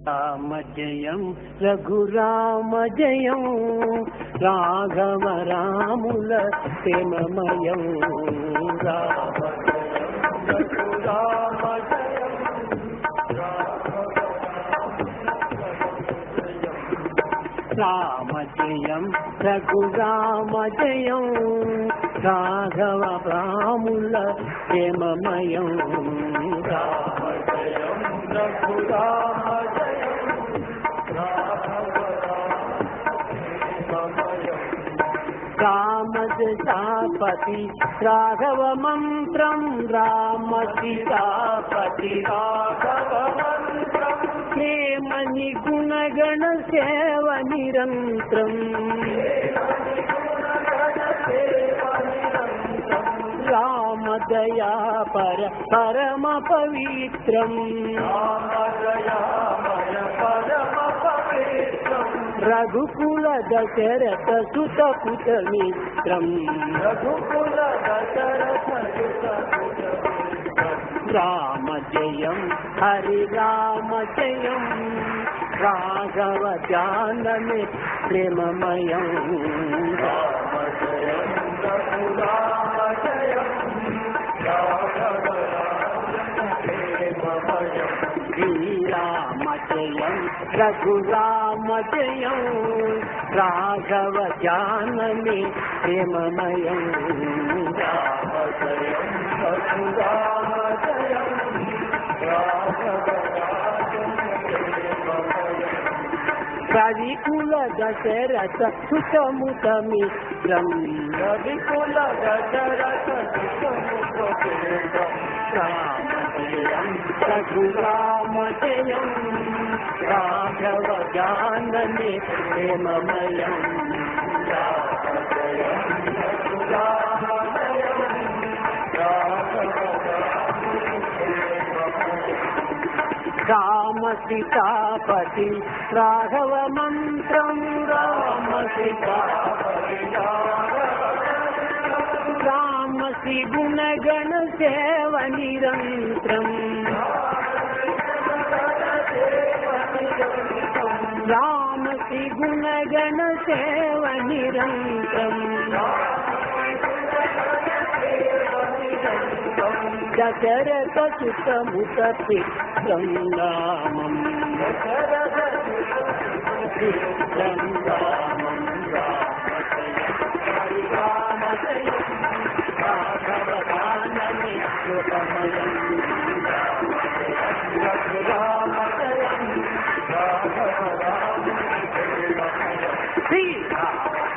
రామ జయం రఘురామ జయం రాఘవ రాముల ప్రేమమయం రామ రఘురామ జయం రామ జయం రఘురామ జయం రాఘవ రాముల ప్రేమమయం రామ జయం రఘురామ రామ సీతాపతి రాఘవ మంత్రం రామ సీతాపతి రాఘవ మంత్రం ప్రేమని గుణగణ సేవ నిరంతరం రామ దయా పరమ పవిత్రం రఘుకుల దశరథ సుత పుత మిత్రం రఘుకుల దశరథ రామ జయం హరి రామ జయం రాఘవ జానమే ప్రేమమయం రామ జయం రఘురామ జయం రాఘవ ప్రేమమయం శ్రీరామ జయం రఘురామ జయం రాఘవ జానమే ప్రేమమయం రామ జయం రఘురామ జయం రాఘవ రవికుల దశరథ సుతముత మిత్రం రవికుల దశరథ సుతముత మిత్రం రామ జయం రఘురామ జయం రాఘవ జాననే ప్రేమమయం రామ జయం రఘురామ జయం రాఘవ రామ సీతాపతి రాఘవ మంత్రం రామ సీతాపతి రామ శ్రీ గుణగణ సేవ నిరంతరం రామ శ్రీ గుణగణ సేవ నిరంతరం దశరథ సుతముత పిత్రం రామం దశరథ పిత్రం రామం రామ జయం రాఘవ జానమే ప్రేమమయం రఘురామ జయం రాఘవ రాముల ప్రేమమయం శ్రీరామ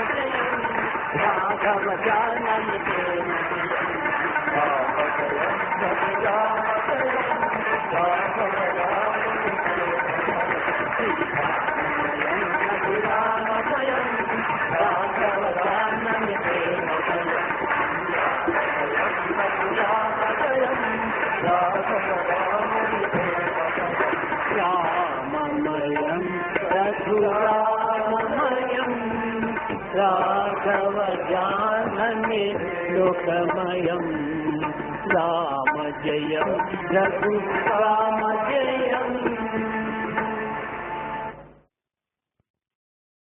జయం రాఘవ జానమే ప్రేమమయం రామమయం రఘురామమయం రాఘవ జాననే లోకమయం రామ జయం రఘురామ జయం